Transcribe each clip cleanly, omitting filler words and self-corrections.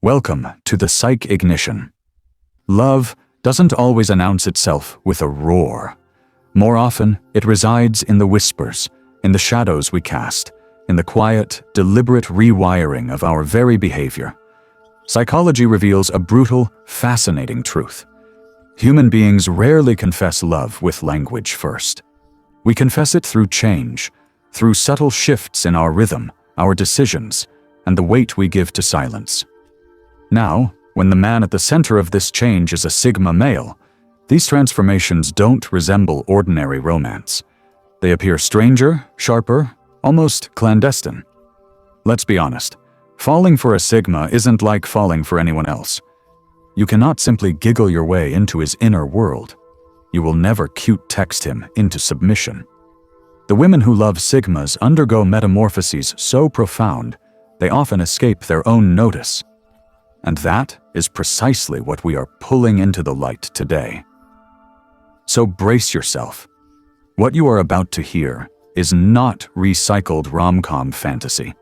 Welcome to the Psych Ignition. Love doesn't always announce itself with a roar. More often, it resides in the whispers, in the shadows we cast, in the quiet, deliberate rewiring of our very behavior. Psychology reveals a brutal, fascinating truth. Human beings rarely confess love with language first. We confess it through change, through subtle shifts in our rhythm, our decisions, and the weight we give to silence. Now, when the man at the center of this change is a Sigma male, these transformations don't resemble ordinary romance. They appear stranger, sharper, almost clandestine. Let's be honest, falling for a Sigma isn't like falling for anyone else. You cannot simply giggle your way into his inner world. You will never cute text him into submission. The women who love Sigmas undergo metamorphoses so profound, they often escape their own notice. And that is precisely what we are pulling into the light today. So brace yourself. What you are about to hear is not recycled rom-com fantasy.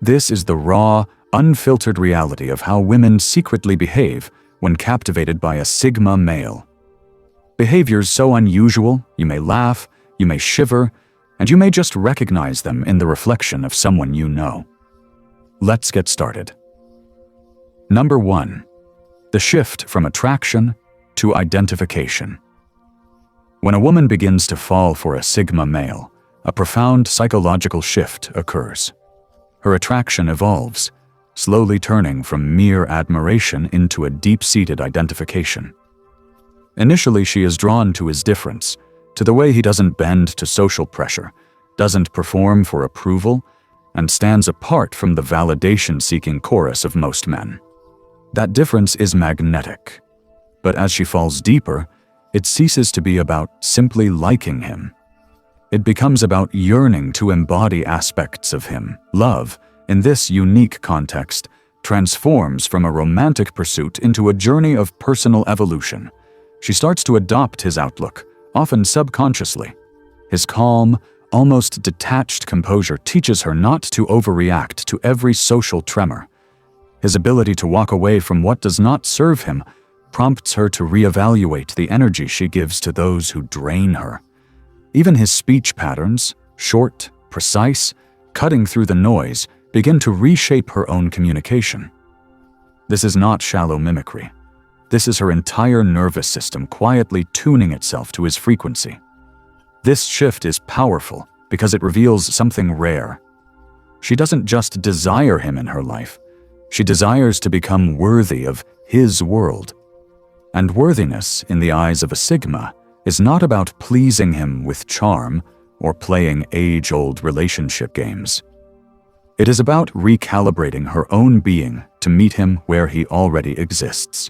This is the raw, unfiltered reality of how women secretly behave when captivated by a Sigma male. Behaviors so unusual, you may laugh, you may shiver, and you may just recognize them in the reflection of someone you know. Let's get started. Number 1. The shift from attraction to identification. When a woman begins to fall for a Sigma male, a profound psychological shift occurs. Her attraction evolves, slowly turning from mere admiration into a deep-seated identification. Initially, she is drawn to his difference, to the way he doesn't bend to social pressure, doesn't perform for approval, and stands apart from the validation-seeking chorus of most men. That difference is magnetic. But as she falls deeper, it ceases to be about simply liking him. It becomes about yearning to embody aspects of him. Love, in this unique context, transforms from a romantic pursuit into a journey of personal evolution. She starts to adopt his outlook, often subconsciously. His calm, almost detached composure teaches her not to overreact to every social tremor. His ability to walk away from what does not serve him prompts her to reevaluate the energy she gives to those who drain her. Even his speech patterns, short, precise, cutting through the noise, begin to reshape her own communication. This is not shallow mimicry. This is her entire nervous system quietly tuning itself to his frequency. This shift is powerful because it reveals something rare. She doesn't just desire him in her life. She desires to become worthy of his world. And worthiness, in the eyes of a Sigma, is not about pleasing him with charm or playing age-old relationship games. It is about recalibrating her own being to meet him where he already exists,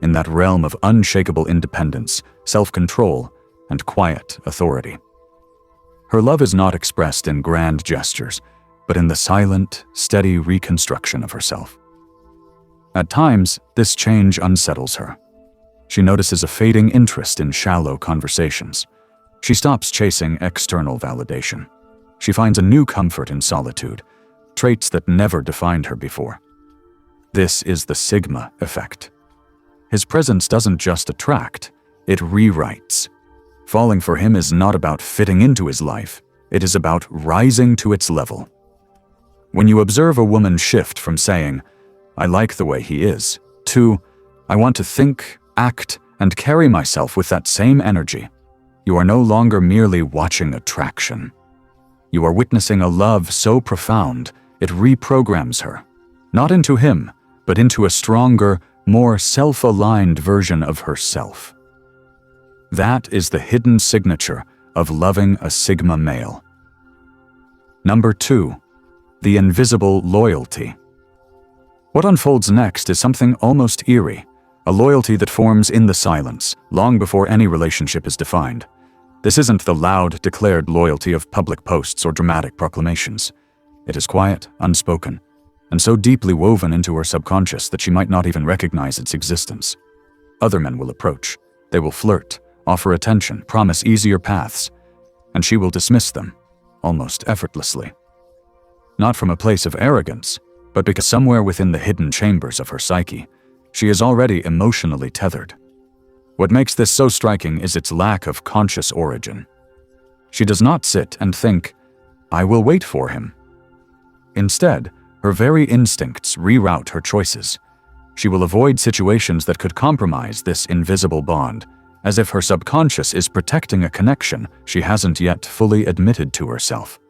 in that realm of unshakable independence, self-control, and quiet authority. Her love is not expressed in grand gestures, but in the silent, steady reconstruction of herself. At times, this change unsettles her. She notices a fading interest in shallow conversations. She stops chasing external validation. She finds a new comfort in solitude, traits that never defined her before. This is the Sigma effect. His presence doesn't just attract, it rewrites. Falling for him is not about fitting into his life, it is about rising to its level. When you observe a woman shift from saying, "I like the way he is," to, "I want to think, act, and carry myself with that same energy," you are no longer merely watching attraction. You are witnessing a love so profound, it reprograms her, not into him, but into a stronger, more self-aligned version of herself. That is the hidden signature of loving a Sigma male. Number 2. The invisible loyalty. What unfolds next is something almost eerie, a loyalty that forms in the silence, long before any relationship is defined. This isn't the loud, declared loyalty of public posts or dramatic proclamations. It is quiet, unspoken, and so deeply woven into her subconscious that she might not even recognize its existence. Other men will approach. They will flirt, offer attention, promise easier paths, and she will dismiss them, almost effortlessly. Not from a place of arrogance, but because somewhere within the hidden chambers of her psyche, she is already emotionally tethered. What makes this so striking is its lack of conscious origin. She does not sit and think, "I will wait for him." Instead, her very instincts reroute her choices. She will avoid situations that could compromise this invisible bond, as if her subconscious is protecting a connection she hasn't yet fully admitted to herself.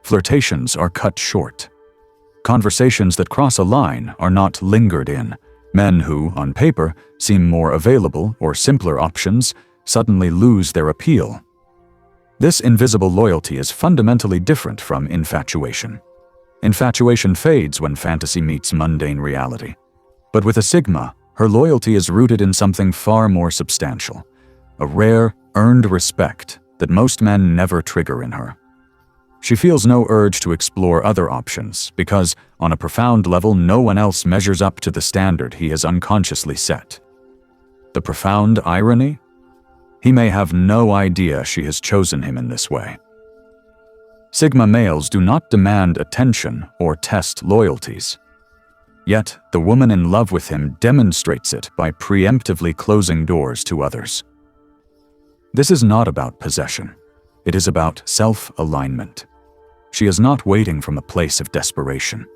Flirtations are cut short. Conversations that cross a line are not lingered in. Men who, on paper, seem more available or simpler options suddenly lose their appeal. This invisible loyalty is fundamentally different from infatuation. Infatuation fades when fantasy meets mundane reality. But with a Sigma, her loyalty is rooted in something far more substantial, a rare, earned respect that most men never trigger in her. She feels no urge to explore other options because, on a profound level, no one else measures up to the standard he has unconsciously set. The profound irony? He may have no idea she has chosen him in this way. Sigma males do not demand attention or test loyalties. Yet, the woman in love with him demonstrates it by preemptively closing doors to others. This is not about possession. It is about self-alignment. She is not waiting from a place of desperation.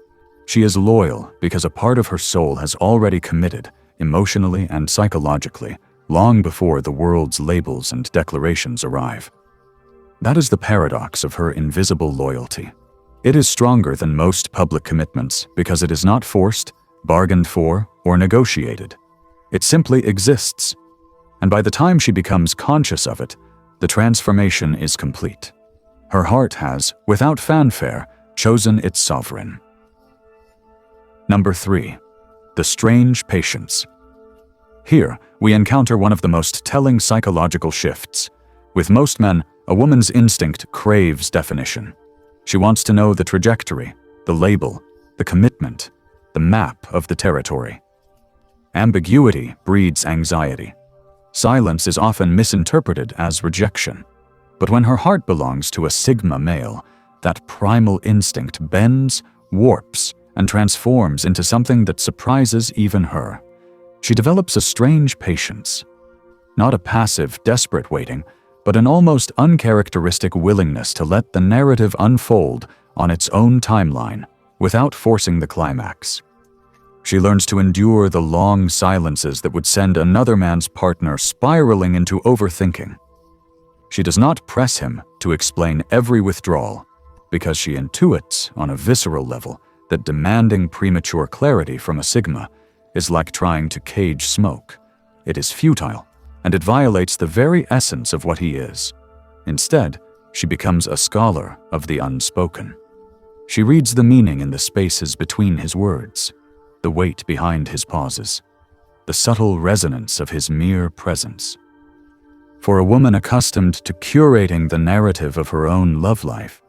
She is loyal because a part of her soul has already committed, emotionally and psychologically, long before the world's labels and declarations arrive. That is the paradox of her invisible loyalty. It is stronger than most public commitments because it is not forced, bargained for, or negotiated. It simply exists. And by the time she becomes conscious of it, the transformation is complete. Her heart has, without fanfare, chosen its sovereign. Number 3. The strange patience. Here, we encounter one of the most telling psychological shifts. With most men, a woman's instinct craves definition. She wants to know the trajectory, the label, the commitment, the map of the territory. Ambiguity breeds anxiety. Silence is often misinterpreted as rejection. But when her heart belongs to a Sigma male, that primal instinct bends, warps, and transforms into something that surprises even her. She develops a strange patience. Not a passive, desperate waiting, but an almost uncharacteristic willingness to let the narrative unfold on its own timeline without forcing the climax. She learns to endure the long silences that would send another man's partner spiraling into overthinking. She does not press him to explain every withdrawal because she intuits on a visceral level that demanding premature clarity from a Sigma is like trying to cage smoke. It is futile, and it violates the very essence of what he is. Instead, she becomes a scholar of the unspoken. She reads the meaning in the spaces between his words, the weight behind his pauses, the subtle resonance of his mere presence. For a woman accustomed to curating the narrative of her own love life,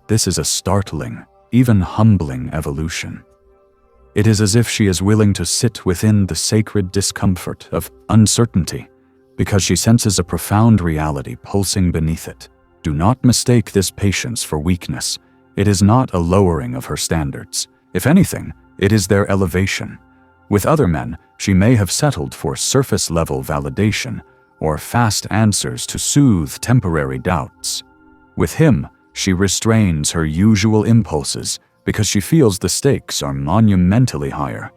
this is a startling, even humbling evolution. It is as if she is willing to sit within the sacred discomfort of uncertainty because she senses a profound reality pulsing beneath it. Do not mistake this patience for weakness. It is not a lowering of her standards. If anything, it is their elevation. With other men, she may have settled for surface-level validation or fast answers to soothe temporary doubts. With him, she restrains her usual impulses because she feels the stakes are monumentally higher.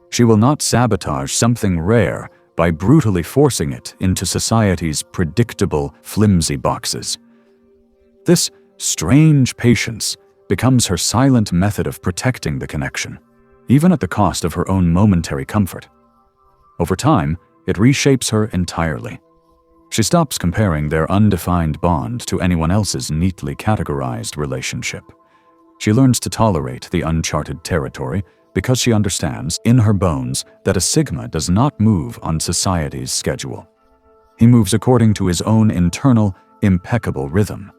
She will not sabotage something rare by brutally forcing it into society's predictable, flimsy boxes. This strange patience becomes her silent method of protecting the connection, even at the cost of her own momentary comfort. Over time, it reshapes her entirely. She stops comparing their undefined bond to anyone else's neatly categorized relationship. She learns to tolerate the uncharted territory because she understands in her bones that a Sigma does not move on society's schedule. He moves according to his own internal, impeccable rhythm.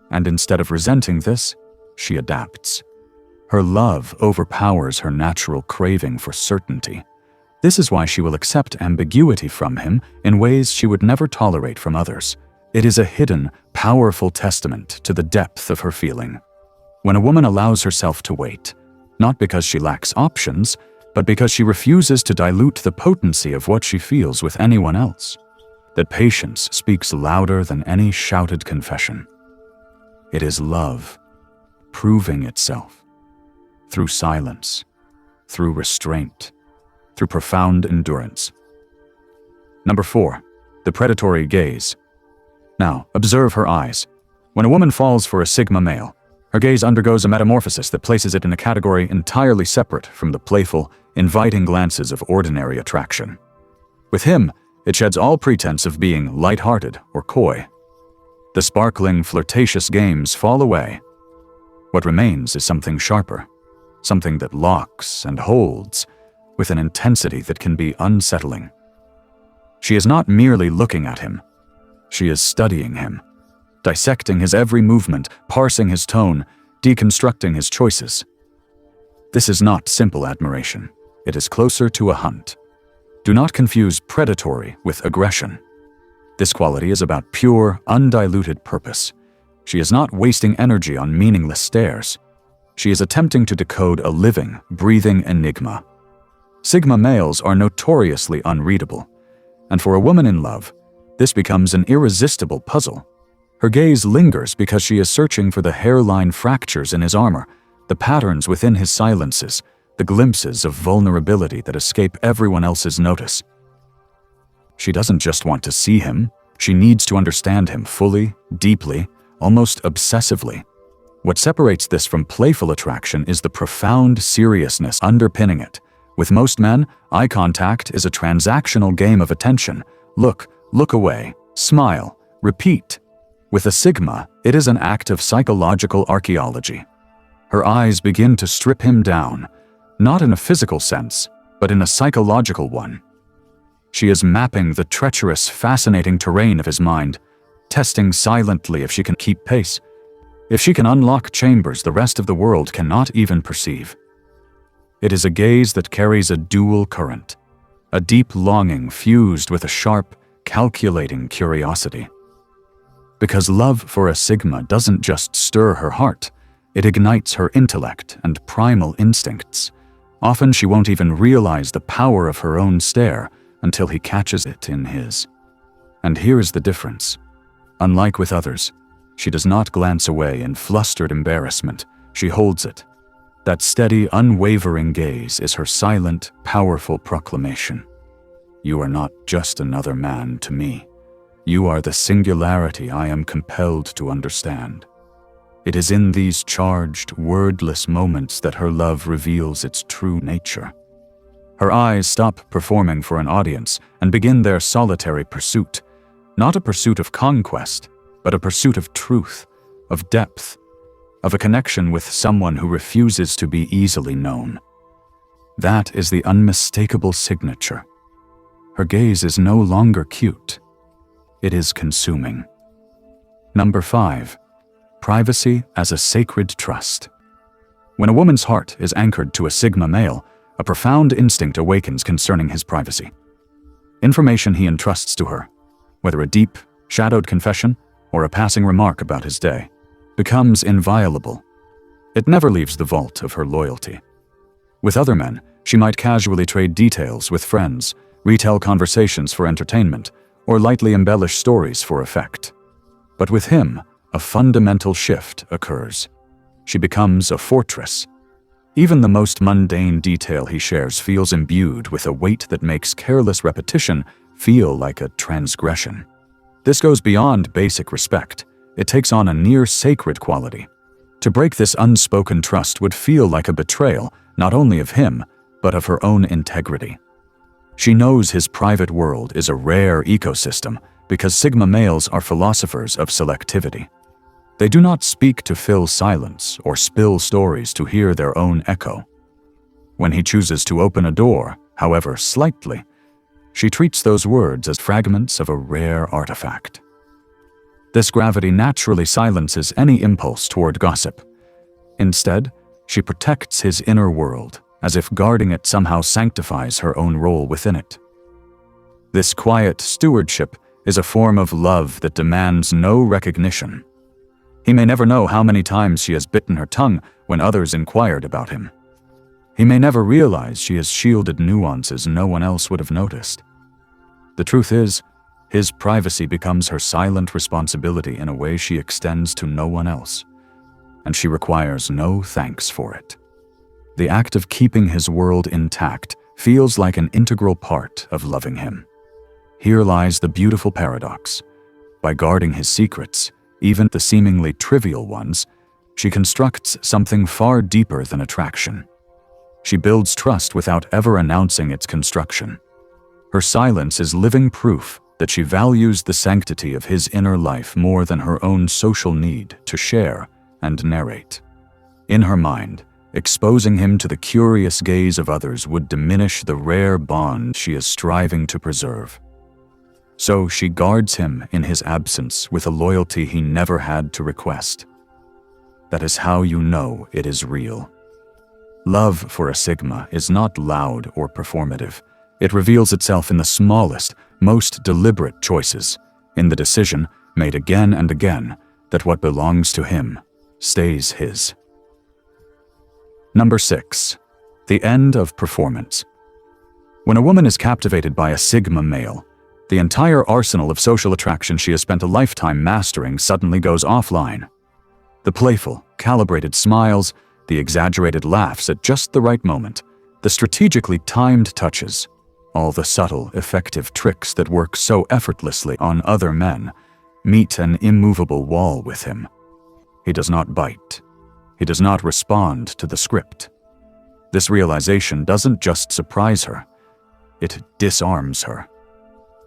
And instead of resenting this, she adapts. Her love overpowers her natural craving for certainty. This is why she will accept ambiguity from him in ways she would never tolerate from others. It is a hidden, powerful testament to the depth of her feeling. When a woman allows herself to wait, not because she lacks options, but because she refuses to dilute the potency of what she feels with anyone else. That patience speaks louder than any shouted confession. It is love, proving itself, through silence, through restraint, through profound endurance. Number 4, the predatory gaze. Now, observe her eyes. When a woman falls for a Sigma male, her gaze undergoes a metamorphosis that places it in a category entirely separate from the playful, inviting glances of ordinary attraction. With him, it sheds all pretense of being light-hearted or coy. The sparkling, flirtatious games fall away. What remains is something sharper, something that locks and holds with an intensity that can be unsettling. She is not merely looking at him. She is studying him, dissecting his every movement, parsing his tone, deconstructing his choices. This is not simple admiration. It is closer to a hunt. Do not confuse predatory with aggression. This quality is about pure, undiluted purpose. She is not wasting energy on meaningless stares. She is attempting to decode a living, breathing enigma. Sigma males are notoriously unreadable, and for a woman in love, this becomes an irresistible puzzle. Her gaze lingers because she is searching for the hairline fractures in his armor, the patterns within his silences, the glimpses of vulnerability that escape everyone else's notice. She doesn't just want to see him, she needs to understand him fully, deeply, almost obsessively. What separates this from playful attraction is the profound seriousness underpinning it. With most men, eye contact is a transactional game of attention. Look away, smile, repeat. With a Sigma, it is an act of psychological archaeology. Her eyes begin to strip him down, not in a physical sense, but in a psychological one. She is mapping the treacherous, fascinating terrain of his mind, testing silently if she can keep pace, if she can unlock chambers the rest of the world cannot even perceive. It is a gaze that carries a dual current, a deep longing fused with a sharp, calculating curiosity. Because love for a Sigma doesn't just stir her heart, it ignites her intellect and primal instincts. Often she won't even realize the power of her own stare until he catches it in his. And here is the difference. Unlike with others, she does not glance away in flustered embarrassment. She holds it. That steady, unwavering gaze is her silent, powerful proclamation. You are not just another man to me. You are the singularity I am compelled to understand. It is in these charged, wordless moments that her love reveals its true nature. Her eyes stop performing for an audience and begin their solitary pursuit, not a pursuit of conquest, but a pursuit of truth, of depth, of a connection with someone who refuses to be easily known. That is the unmistakable signature. Her gaze is no longer cute. It is consuming. Number 5. Privacy as a sacred trust. When a woman's heart is anchored to a Sigma male, a profound instinct awakens concerning his privacy. Information he entrusts to her, whether a deep, shadowed confession or a passing remark about his day, becomes inviolable. It never leaves the vault of her loyalty. With other men, she might casually trade details with friends, retell conversations for entertainment, or lightly embellish stories for effect. But with him, a fundamental shift occurs. She becomes a fortress. Even the most mundane detail he shares feels imbued with a weight that makes careless repetition feel like a transgression. This goes beyond basic respect. It takes on a near sacred quality. To break this unspoken trust would feel like a betrayal, not only of him, but of her own integrity. She knows his private world is a rare ecosystem because Sigma males are philosophers of selectivity. They do not speak to fill silence or spill stories to hear their own echo. When he chooses to open a door, however slightly, she treats those words as fragments of a rare artifact. This gravity naturally silences any impulse toward gossip. Instead, she protects his inner world, as if guarding it somehow sanctifies her own role within it. This quiet stewardship is a form of love that demands no recognition. He may never know how many times she has bitten her tongue when others inquired about him. He may never realize she has shielded nuances no one else would have noticed. The truth is, his privacy becomes her silent responsibility in a way she extends to no one else, and she requires no thanks for it. The act of keeping his world intact feels like an integral part of loving him. Here lies the beautiful paradox. By guarding his secrets, even the seemingly trivial ones, she constructs something far deeper than attraction. She builds trust without ever announcing its construction. Her silence is living proof that she values the sanctity of his inner life more than her own social need to share and narrate. In her mind, exposing him to the curious gaze of others would diminish the rare bond she is striving to preserve. So she guards him in his absence with a loyalty he never had to request. That is how you know it is real. Love for a Sigma is not loud or performative. It reveals itself in the smallest, most deliberate choices, in the decision, made again and again, that what belongs to him stays his. Number 6. The end of performance. When a woman is captivated by a Sigma male, the entire arsenal of social attraction she has spent a lifetime mastering suddenly goes offline. The playful, calibrated smiles, the exaggerated laughs at just the right moment, the strategically timed touches, all the subtle, effective tricks that work so effortlessly on other men, meet an immovable wall with him. He does not bite. He does not respond to the script. This realization doesn't just surprise her, it disarms her.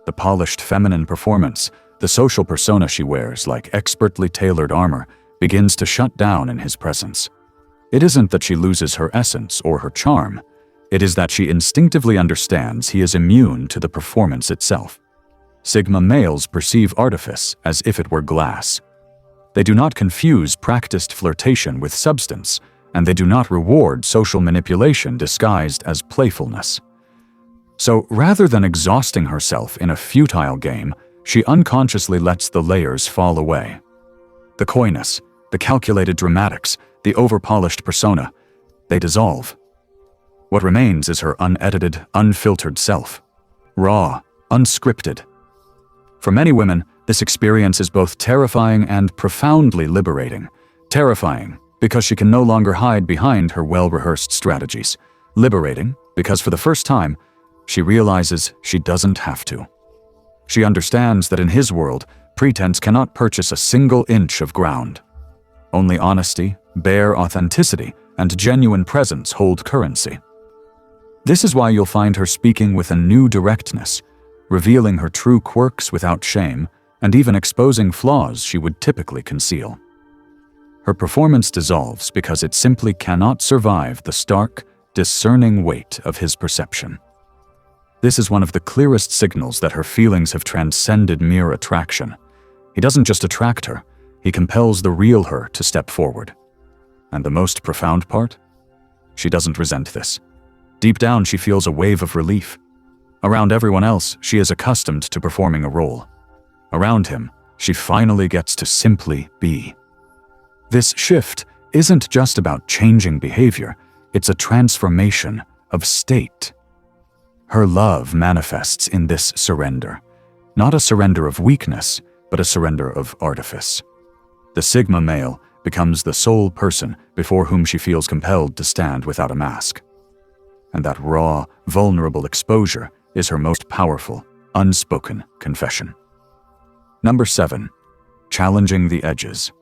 The polished feminine performance, the social persona she wears like expertly tailored armor, begins to shut down in his presence. It isn't that she loses her essence or her charm. It is that she instinctively understands he is immune to the performance itself. Sigma males perceive artifice as if it were glass. They do not confuse practiced flirtation with substance, and they do not reward social manipulation disguised as playfulness. So rather than exhausting herself in a futile game, she unconsciously lets the layers fall away. The coyness, the calculated dramatics, the over-polished persona, they dissolve. What remains is her unedited, unfiltered self. Raw, unscripted. For many women, this experience is both terrifying and profoundly liberating. Terrifying, because she can no longer hide behind her well-rehearsed strategies. Liberating, because for the first time, she realizes she doesn't have to. She understands that in his world, pretense cannot purchase a single inch of ground. Only honesty, bare authenticity, and genuine presence hold currency. This is why you'll find her speaking with a new directness, revealing her true quirks without shame, and even exposing flaws she would typically conceal. Her performance dissolves because it simply cannot survive the stark, discerning weight of his perception. This is one of the clearest signals that her feelings have transcended mere attraction. He doesn't just attract her, he compels the real her to step forward. And the most profound part? She doesn't resent this. Deep down, she feels a wave of relief. Around everyone else, she is accustomed to performing a role. Around him, she finally gets to simply be. This shift isn't just about changing behavior, it's a transformation of state. Her love manifests in this surrender. Not a surrender of weakness, but a surrender of artifice. The Sigma male becomes the sole person before whom she feels compelled to stand without a mask. And that raw, vulnerable exposure is her most powerful, unspoken confession. Number 7. Challenging the edges.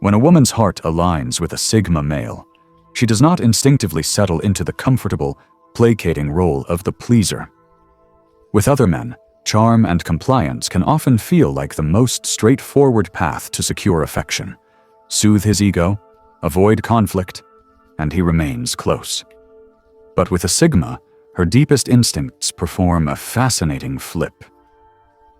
When a woman's heart aligns with a Sigma male, she does not instinctively settle into the comfortable, placating role of the pleaser. With other men, charm and compliance can often feel like the most straightforward path to secure affection. Soothe his ego, avoid conflict, and he remains close. But with a Sigma, her deepest instincts perform a fascinating flip.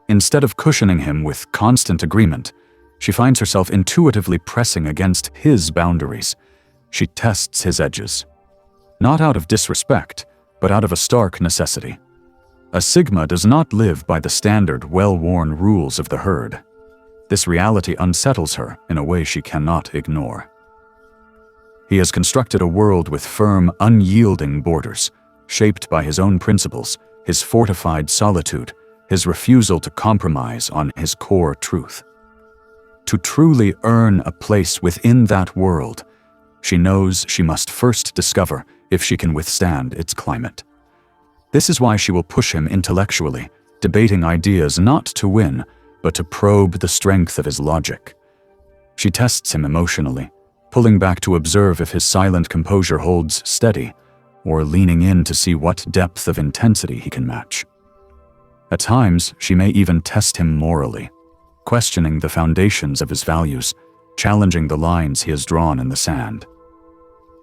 Instead of cushioning him with constant agreement, she finds herself intuitively pressing against his boundaries. She tests his edges. Not out of disrespect, but out of a stark necessity. A Sigma does not live by the standard, well-worn rules of the herd. This reality unsettles her in a way she cannot ignore. He has constructed a world with firm, unyielding borders, shaped by his own principles, his fortified solitude, his refusal to compromise on his core truth. To truly earn a place within that world, she knows she must first discover if she can withstand its climate. This is why she will push him intellectually, debating ideas not to win, but to probe the strength of his logic. She tests him emotionally, pulling back to observe if his silent composure holds steady, or leaning in to see what depth of intensity he can match. At times, she may even test him morally, questioning the foundations of his values, challenging the lines he has drawn in the sand.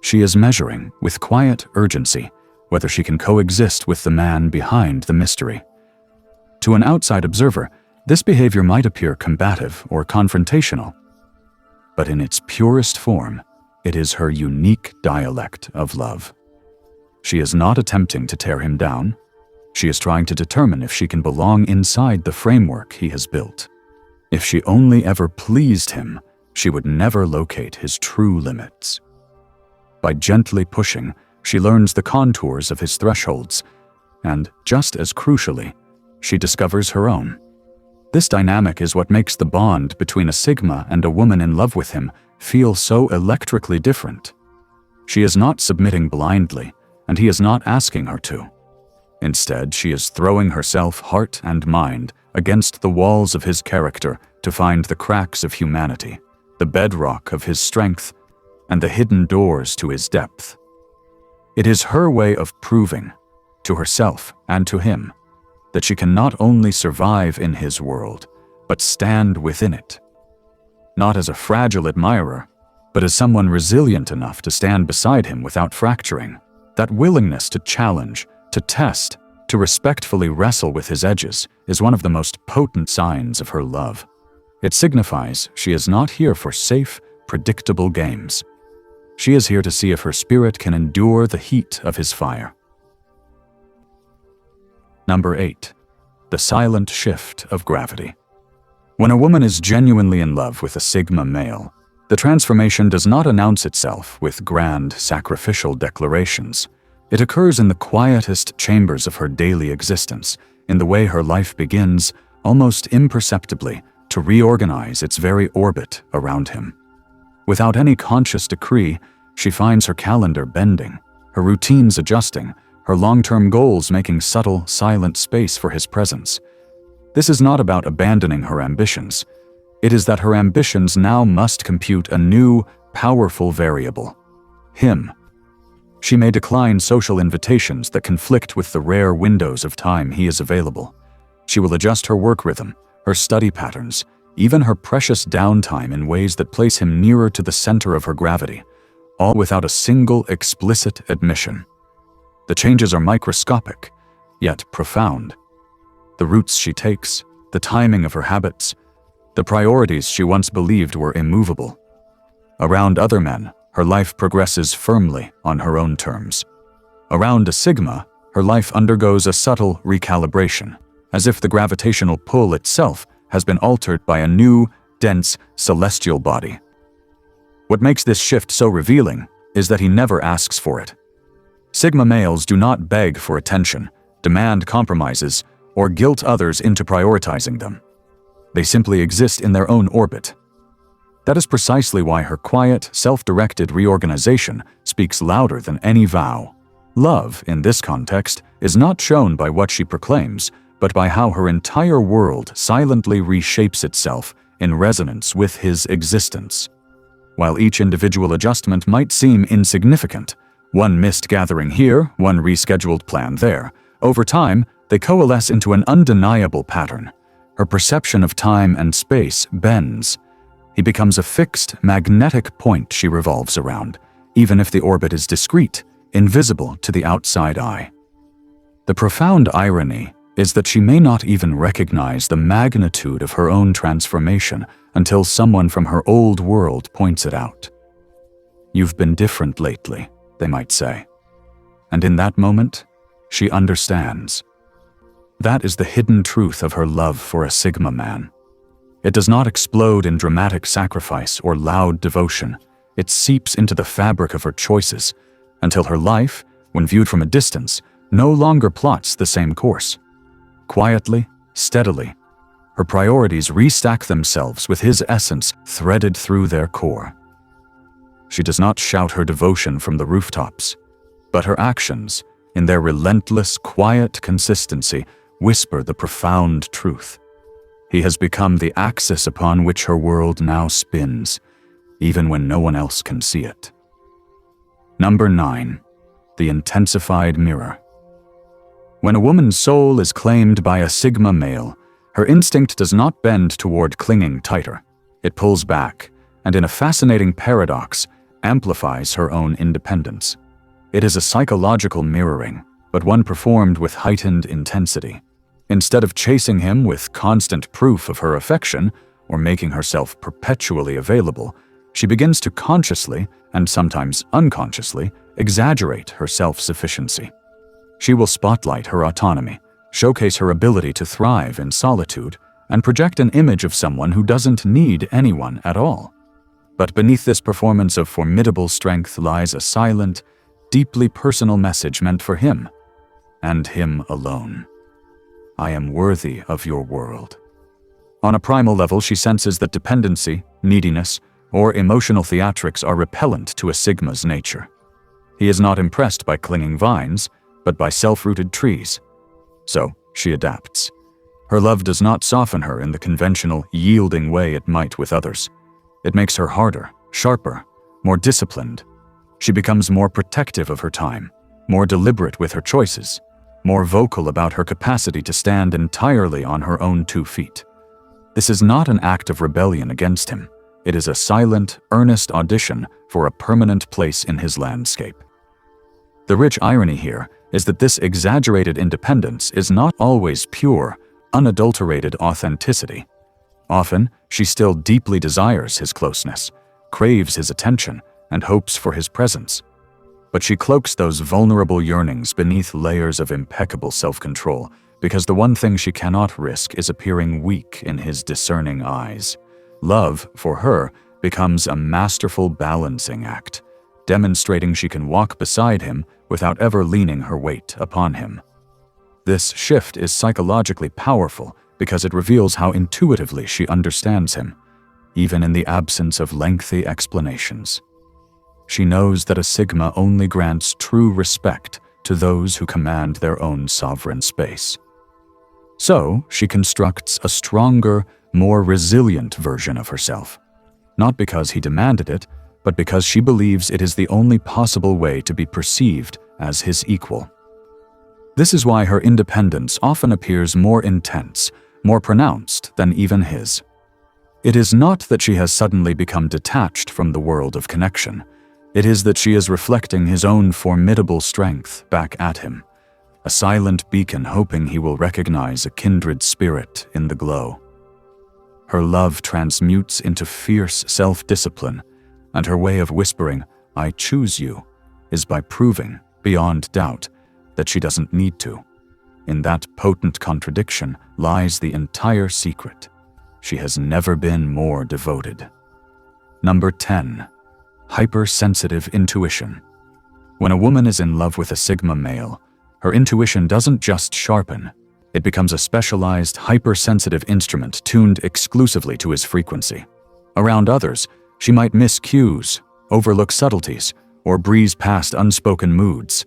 She is measuring, with quiet urgency, whether she can coexist with the man behind the mystery. To an outside observer, this behavior might appear combative or confrontational, but in its purest form, it is her unique dialect of love. She is not attempting to tear him down. She is trying to determine if she can belong inside the framework he has built. If she only ever pleased him, she would never locate his true limits. By gently pushing, she learns the contours of his thresholds, and, just as crucially, she discovers her own. This dynamic is what makes the bond between a Sigma and a woman in love with him feel so electrically different. She is not submitting blindly, and he is not asking her to. Instead, she is throwing herself, heart and mind, against the walls of his character to find the cracks of humanity, the bedrock of his strength, and the hidden doors to his depth. It is her way of proving, to herself and to him, that she can not only survive in his world, but stand within it. Not as a fragile admirer, but as someone resilient enough to stand beside him without fracturing. That willingness to challenge, to test, to respectfully wrestle with his edges is one of the most potent signs of her love. It signifies she is not here for safe, predictable games. She is here to see if her spirit can endure the heat of his fire. Number 8. The silent shift of gravity. When a woman is genuinely in love with a Sigma male, the transformation does not announce itself with grand, sacrificial declarations. It occurs in the quietest chambers of her daily existence, in the way her life begins, almost imperceptibly, to reorganize its very orbit around him. Without any conscious decree, she finds her calendar bending, her routines adjusting, her long-term goals making subtle, silent space for his presence. This is not about abandoning her ambitions. It is that her ambitions now must compute a new, powerful variable: him. She may decline social invitations that conflict with the rare windows of time he is available. She will adjust her work rhythm, her study patterns, even her precious downtime in ways that place him nearer to the center of her gravity, all without a single explicit admission. The changes are microscopic, yet profound. The routes she takes, the timing of her habits, the priorities she once believed were immovable. Around other men, her life progresses firmly on her own terms. Around a Sigma, her life undergoes a subtle recalibration, as if the gravitational pull itself has been altered by a new, dense, celestial body. What makes this shift so revealing is that he never asks for it. Sigma males do not beg for attention, demand compromises, or guilt others into prioritizing them. They simply exist in their own orbit. That is precisely why her quiet, self-directed reorganization speaks louder than any vow. Love, in this context, is not shown by what she proclaims, but by how her entire world silently reshapes itself in resonance with his existence. While each individual adjustment might seem insignificant, one missed gathering here, one rescheduled plan there, over time, they coalesce into an undeniable pattern. Her perception of time and space bends. He becomes a fixed, magnetic point she revolves around, even if the orbit is discrete, invisible to the outside eye. The profound irony is that she may not even recognize the magnitude of her own transformation until someone from her old world points it out. "You've been different lately," they might say. And in that moment, she understands. That is the hidden truth of her love for a Sigma man. It does not explode in dramatic sacrifice or loud devotion. It seeps into the fabric of her choices, until her life, when viewed from a distance, no longer plots the same course. Quietly, steadily, her priorities restack themselves with his essence threaded through their core. She does not shout her devotion from the rooftops, but her actions, in their relentless, quiet consistency, whisper the profound truth. He has become the axis upon which her world now spins, even when no one else can see it. Number 9. The intensified mirror. When a woman's soul is claimed by a Sigma male, her instinct does not bend toward clinging tighter. It pulls back, and in a fascinating paradox, amplifies her own independence. It is a psychological mirroring, but one performed with heightened intensity. Instead of chasing him with constant proof of her affection, or making herself perpetually available, she begins to consciously, and sometimes unconsciously, exaggerate her self-sufficiency. She will spotlight her autonomy, showcase her ability to thrive in solitude, and project an image of someone who doesn't need anyone at all. But beneath this performance of formidable strength lies a silent, deeply personal message meant for him, and him alone. I am worthy of your world. On a primal level, she senses that dependency, neediness, or emotional theatrics are repellent to a Sigma's nature. He is not impressed by clinging vines, but by self-rooted trees. So, she adapts. Her love does not soften her in the conventional, yielding way it might with others. It makes her harder, sharper, more disciplined. She becomes more protective of her time, more deliberate with her choices, more vocal about her capacity to stand entirely on her own 2 feet. This is not an act of rebellion against him. It is a silent, earnest audition for a permanent place in his landscape. The rich irony here is that this exaggerated independence is not always pure, unadulterated authenticity. Often, she still deeply desires his closeness, craves his attention, and hopes for his presence. But she cloaks those vulnerable yearnings beneath layers of impeccable self-control, because the one thing she cannot risk is appearing weak in his discerning eyes. Love, for her, becomes a masterful balancing act, demonstrating she can walk beside him without ever leaning her weight upon him. This shift is psychologically powerful because it reveals how intuitively she understands him, even in the absence of lengthy explanations. She knows that a Sigma only grants true respect to those who command their own sovereign space. So, she constructs a stronger, more resilient version of herself, not because he demanded it, but because she believes it is the only possible way to be perceived as his equal. This is why her independence often appears more intense, more pronounced than even his. It is not that she has suddenly become detached from the world of connection. It is that she is reflecting his own formidable strength back at him, a silent beacon hoping he will recognize a kindred spirit in the glow. Her love transmutes into fierce self-discipline, and her way of whispering, "I choose you," is by proving, beyond doubt, that she doesn't need to. In that potent contradiction lies the entire secret. She has never been more devoted. Number 10. Hypersensitive intuition. When a woman is in love with a Sigma male, her intuition doesn't just sharpen, it becomes a specialized, hypersensitive instrument tuned exclusively to his frequency. Around others, she might miss cues, overlook subtleties, or breeze past unspoken moods.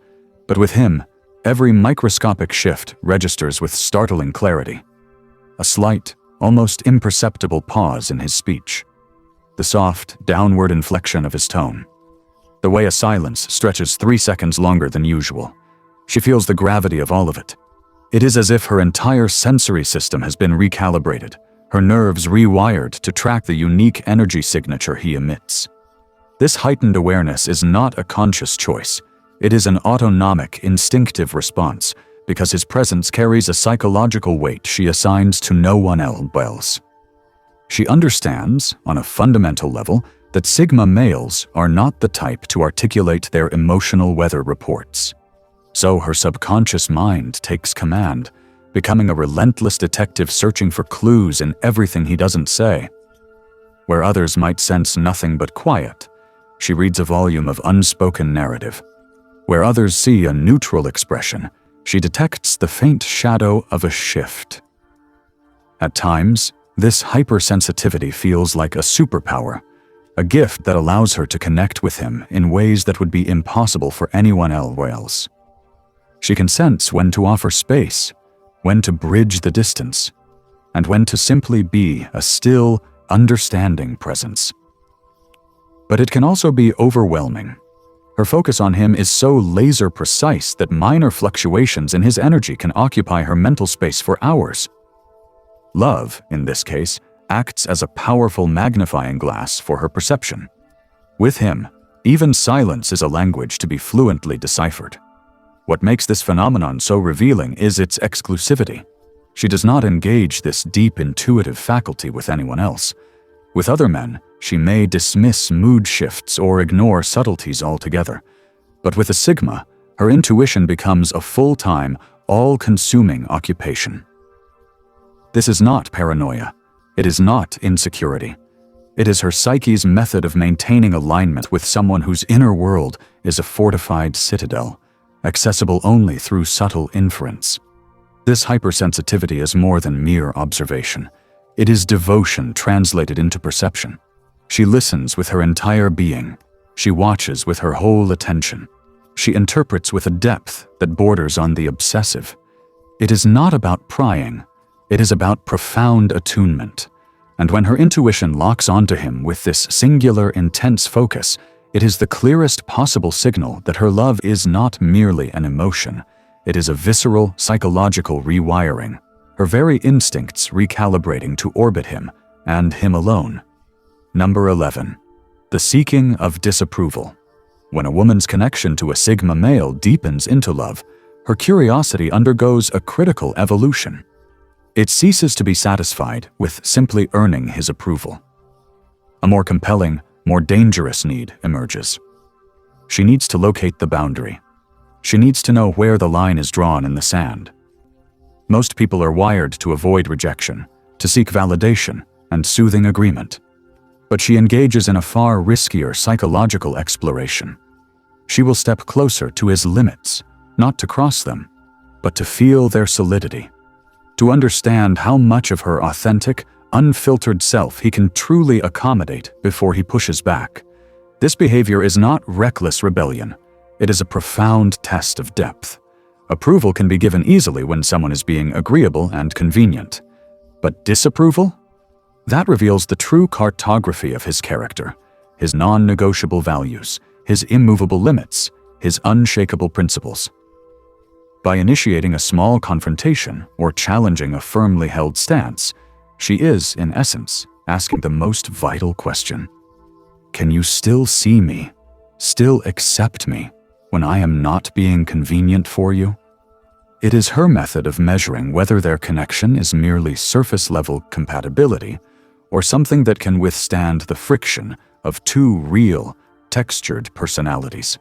But with him, every microscopic shift registers with startling clarity. A slight, almost imperceptible pause in his speech. The soft, downward inflection of his tone. The way a silence stretches 3 seconds longer than usual. She feels the gravity of all of it. It is as if her entire sensory system has been recalibrated, her nerves rewired to track the unique energy signature he emits. This heightened awareness is not a conscious choice. It is an autonomic, instinctive response, because his presence carries a psychological weight she assigns to no one else. She understands, on a fundamental level, that Sigma males are not the type to articulate their emotional weather reports. So her subconscious mind takes command, becoming a relentless detective searching for clues in everything he doesn't say. Where others might sense nothing but quiet, She reads a volume of unspoken narrative. Where others see a neutral expression, she detects the faint shadow of a shift. At times, this hypersensitivity feels like a superpower, a gift that allows her to connect with him in ways that would be impossible for anyone else. She can sense when to offer space, when to bridge the distance, and when to simply be a still, understanding presence. But it can also be overwhelming. Her focus on him is so laser-precise that minor fluctuations in his energy can occupy her mental space for hours. Love, in this case, acts as a powerful magnifying glass for her perception. With him, even silence is a language to be fluently deciphered. What makes this phenomenon so revealing is its exclusivity. She does not engage this deep intuitive faculty with anyone else. With other men, she may dismiss mood shifts or ignore subtleties altogether. But with a Sigma, her intuition becomes a full-time, all-consuming occupation. This is not paranoia. It is not insecurity. It is her psyche's method of maintaining alignment with someone whose inner world is a fortified citadel, accessible only through subtle inference. This hypersensitivity is more than mere observation. It is devotion translated into perception. She listens with her entire being. She watches with her whole attention. She interprets with a depth that borders on the obsessive. It is not about prying. It is about profound attunement. And when her intuition locks onto him with this singular, intense focus, it is the clearest possible signal that her love is not merely an emotion. It is a visceral, psychological rewiring, her very instincts recalibrating to orbit him, and him alone. Number 11. The seeking of disapproval. When a woman's connection to a Sigma male deepens into love, her curiosity undergoes a critical evolution. It ceases to be satisfied with simply earning his approval. A more compelling, more dangerous need emerges. She needs to locate the boundary. She needs to know where the line is drawn in the sand. Most people are wired to avoid rejection, to seek validation and soothing agreement. But she engages in a far riskier psychological exploration. She will step closer to his limits, not to cross them, but to feel their solidity, to understand how much of her authentic, unfiltered self he can truly accommodate before he pushes back. This behavior is not reckless rebellion. It is a profound test of depth. Approval can be given easily when someone is being agreeable and convenient. But disapproval? That reveals the true cartography of his character, his non-negotiable values, his immovable limits, his unshakable principles. By initiating a small confrontation or challenging a firmly held stance, she is, in essence, asking the most vital question. Can you still see me, still accept me, when I am not being convenient for you? It is her method of measuring whether their connection is merely surface-level compatibility or something that can withstand the friction of two real, textured personalities.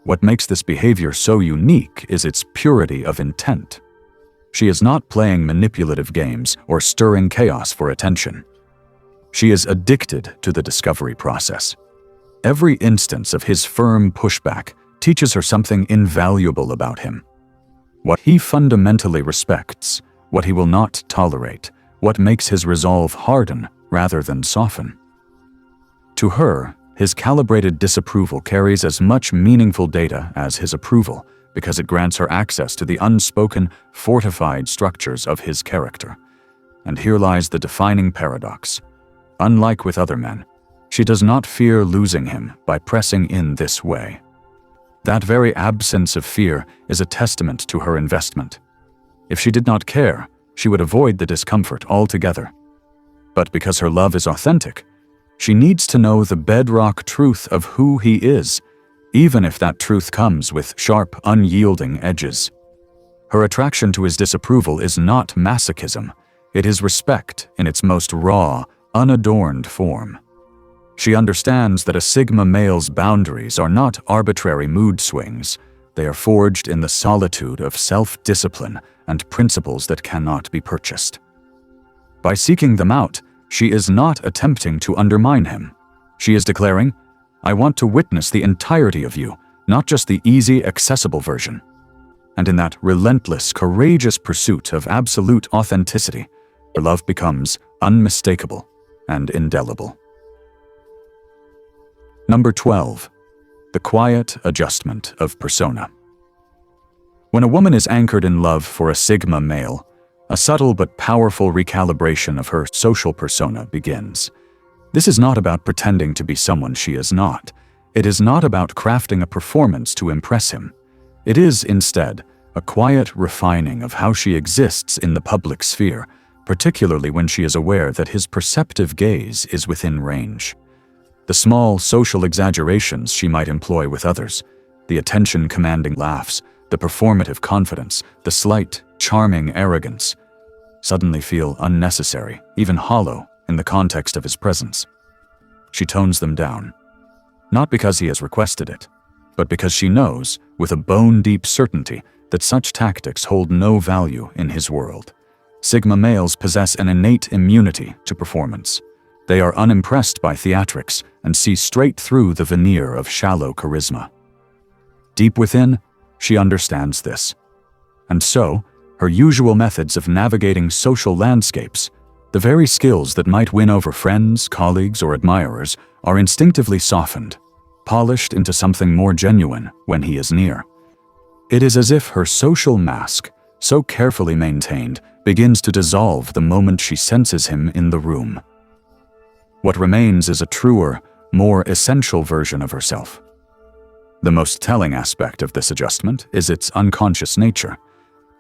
What makes this behavior so unique is its purity of intent. She is not playing manipulative games or stirring chaos for attention. She is addicted to the discovery process. Every instance of his firm pushback teaches her something invaluable about him. What he fundamentally respects, what he will not tolerate, what makes his resolve harden rather than soften. To her, his calibrated disapproval carries as much meaningful data as his approval because it grants her access to the unspoken, fortified structures of his character. And here lies the defining paradox. Unlike with other men, she does not fear losing him by pressing in this way. That very absence of fear is a testament to her investment. If she did not care, she would avoid the discomfort altogether. But because her love is authentic, she needs to know the bedrock truth of who he is, even if that truth comes with sharp, unyielding edges. Her attraction to his disapproval is not masochism. It is respect in its most raw, unadorned form. She understands that a Sigma male's boundaries are not arbitrary mood swings. They are forged in the solitude of self-discipline and principles that cannot be purchased. By seeking them out, she is not attempting to undermine him. She is declaring, I want to witness the entirety of you, not just the easy, accessible version. And in that relentless, courageous pursuit of absolute authenticity, her love becomes unmistakable and indelible. Number 12. The quiet adjustment of persona. When a woman is anchored in love for a Sigma male, a subtle but powerful recalibration of her social persona begins. This is not about pretending to be someone she is not. It is not about crafting a performance to impress him. It is, instead, a quiet refining of how she exists in the public sphere, particularly when she is aware that his perceptive gaze is within range. The small social exaggerations she might employ with others, the attention-commanding laughs, the performative confidence, the slight, charming arrogance, suddenly feel unnecessary, even hollow, in the context of his presence. She tones them down, not because he has requested it, but because she knows, with a bone-deep certainty, that such tactics hold no value in his world. Sigma males possess an innate immunity to performance. They are unimpressed by theatrics and see straight through the veneer of shallow charisma. Deep within, she understands this. And so, her usual methods of navigating social landscapes, the very skills that might win over friends, colleagues, or admirers, are instinctively softened, polished into something more genuine when he is near. It is as if her social mask, so carefully maintained, begins to dissolve the moment she senses him in the room. What remains is a truer, more essential version of herself. The most telling aspect of this adjustment is its unconscious nature.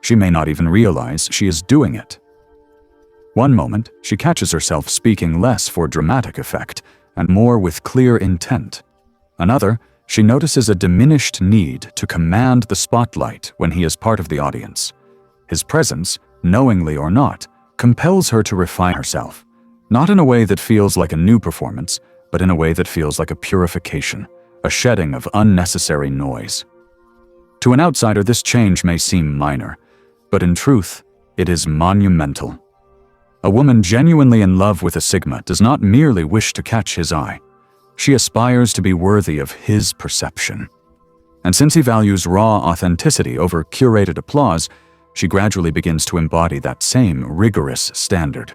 She may not even realize she is doing it. One moment, she catches herself speaking less for dramatic effect and more with clear intent. Another, she notices a diminished need to command the spotlight when he is part of the audience. His presence, knowingly or not, compels her to refine herself, not in a way that feels like a new performance, but in a way that feels like a purification, a shedding of unnecessary noise. To an outsider, this change may seem minor, but in truth, it is monumental. A woman genuinely in love with a Sigma does not merely wish to catch his eye. She aspires to be worthy of his perception. And since he values raw authenticity over curated applause, she gradually begins to embody that same rigorous standard.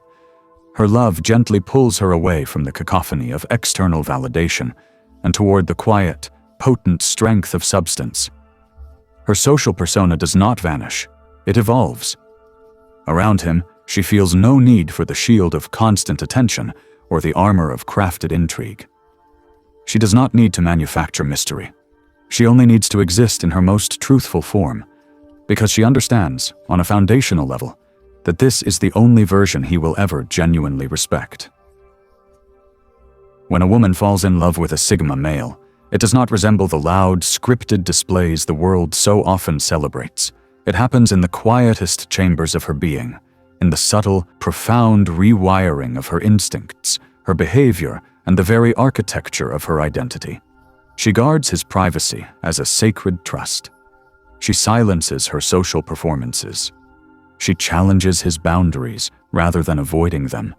Her love gently pulls her away from the cacophony of external validation and toward the quiet, potent strength of substance. Her social persona does not vanish. It evolves. Around him, she feels no need for the shield of constant attention or the armor of crafted intrigue. She does not need to manufacture mystery. She only needs to exist in her most truthful form, because she understands, on a foundational level, that this is the only version he will ever genuinely respect. When a woman falls in love with a Sigma male, it does not resemble the loud, scripted displays the world so often celebrates. It happens in the quietest chambers of her being, in the subtle, profound rewiring of her instincts, her behavior, and the very architecture of her identity. She guards his privacy as a sacred trust. She silences her social performances. She challenges his boundaries rather than avoiding them,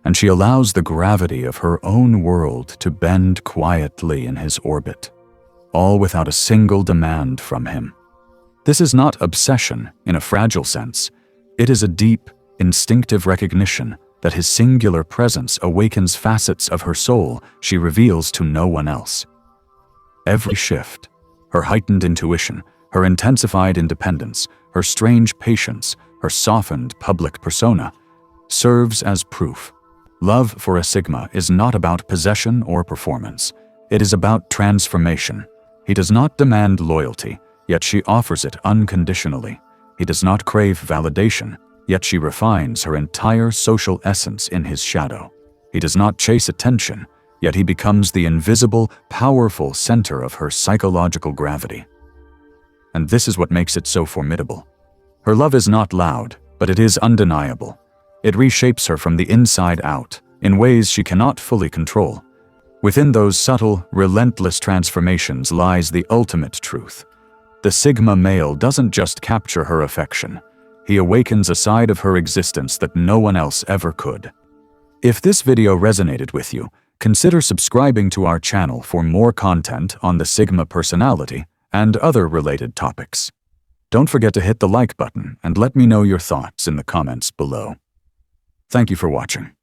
and she allows the gravity of her own world to bend quietly in his orbit, all without a single demand from him. This is not obsession in a fragile sense. It is a deep, instinctive recognition that his singular presence awakens facets of her soul she reveals to no one else. Every shift, her heightened intuition, her intensified independence, her strange patience, her softened public persona, serves as proof. Love for a Sigma is not about possession or performance. It is about transformation. He does not demand loyalty, yet she offers it unconditionally. He does not crave validation, yet she refines her entire social essence in his shadow. He does not chase attention, yet he becomes the invisible, powerful center of her psychological gravity. And this is what makes it so formidable. Her love is not loud, but it is undeniable. It reshapes her from the inside out, in ways she cannot fully control. Within those subtle, relentless transformations lies the ultimate truth. The Sigma male doesn't just capture her affection. He awakens a side of her existence that no one else ever could. If this video resonated with you, Consider subscribing to our channel for more content on the Sigma personality and other related topics. Don't forget to hit the like button and let me know your thoughts in the comments below. Thank you for watching.